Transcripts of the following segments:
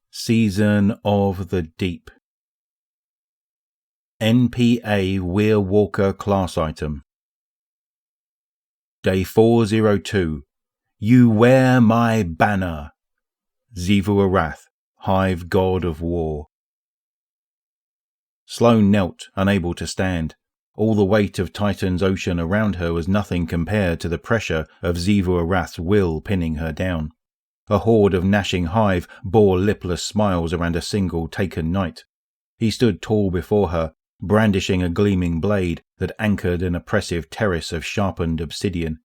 Season of the Deep. NPA Weir Walker class item. Day 402. You wear my banner. Xivu Arath, Hive God of War. Sloane knelt, unable to stand. All the weight of Titan's ocean around her was nothing compared to the pressure of Xivu Arath's will pinning her down. A horde of gnashing hive bore lipless smiles around a single taken knight. He stood tall before her, brandishing a gleaming blade that anchored an oppressive terrace of sharpened obsidian.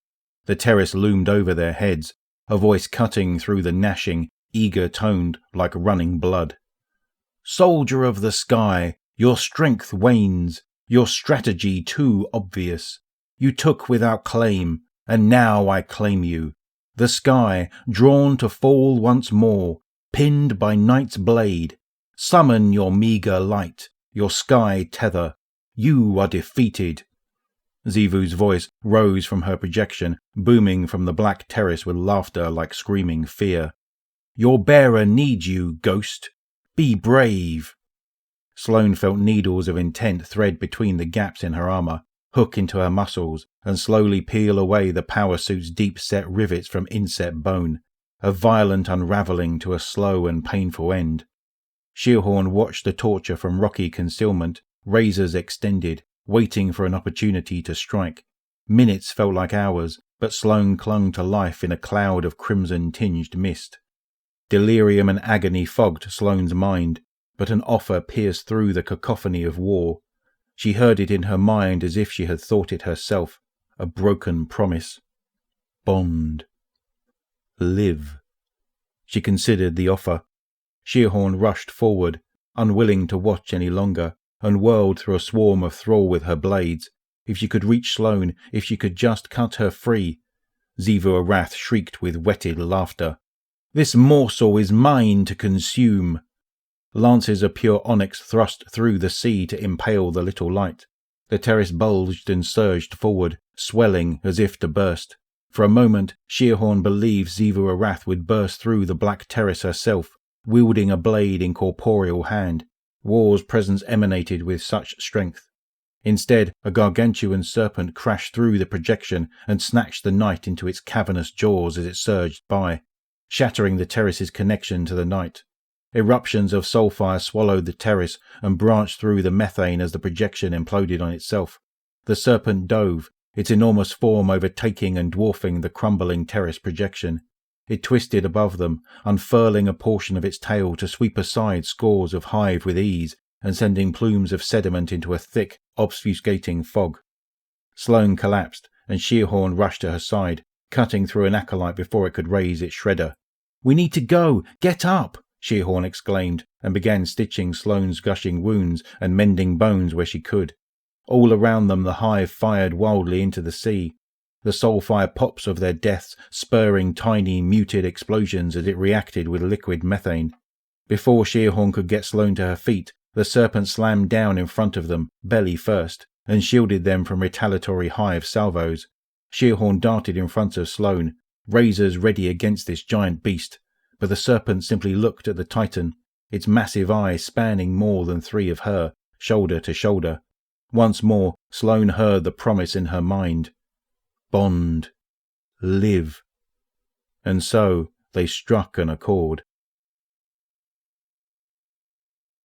The terrace loomed over their heads, a voice cutting through the gnashing, eager-toned like running blood. Soldier of the sky, your strength wanes, your strategy too obvious. You took without claim, and now I claim you. The sky, drawn to fall once more, pinned by night's blade. Summon your meagre light, your sky tether. You are defeated. Xivu's voice rose from her projection, booming from the black terrace with laughter like screaming fear. Your bearer needs you, ghost. Be brave. Sloane felt needles of intent thread between the gaps in her armor, hook into her muscles, and slowly peel away the power suit's deep-set rivets from inset bone, a violent unravelling to a slow and painful end. Shearhorn watched the torture from rocky concealment, razors extended, waiting for an opportunity to strike. Minutes felt like hours, but Sloane clung to life in a cloud of crimson-tinged mist. Delirium and agony fogged Sloane's mind, but an offer pierced through the cacophony of war. She heard it in her mind as if she had thought it herself, a broken promise. Bond. Live. She considered the offer. Shearhorn rushed forward, unwilling to watch any longer, and whirled through a swarm of thrall with her blades. If she could reach Sloane, if she could just cut her free. Xivu Arath shrieked with whetted laughter. This morsel is mine to consume. Lances of pure onyx thrust through the sea to impale the little light. The terrace bulged and surged forward, swelling as if to burst. For a moment, Shearhorn believed Xivu Arath would burst through the black terrace herself, wielding a blade in corporeal hand. War's presence emanated with such strength. Instead, a gargantuan serpent crashed through the projection and snatched the night into its cavernous jaws as it surged by, shattering the terrace's connection to the night. Eruptions of soulfire swallowed the terrace and branched through the methane as the projection imploded on itself. The serpent dove, its enormous form overtaking and dwarfing the crumbling terrace projection. It twisted above them, unfurling a portion of its tail to sweep aside scores of hive with ease and sending plumes of sediment into a thick, obfuscating fog. Sloane collapsed, and Shearhorn rushed to her side, cutting through an acolyte before it could raise its shredder. "We need to go! Get up!" Shearhorn exclaimed, and began stitching Sloane's gushing wounds and mending bones where she could. All around them the hive fired wildly into the sea, the soulfire pops of their deaths spurring tiny, muted explosions as it reacted with liquid methane. Before Shearhorn could get Sloane to her feet, the serpent slammed down in front of them, belly first, and shielded them from retaliatory hive salvos. Shearhorn darted in front of Sloane, razors ready against this giant beast, but the serpent simply looked at the Titan, its massive eyes spanning more than three of her, shoulder to shoulder. Once more, Sloane heard the promise in her mind. Bond. Live. And so they struck an accord.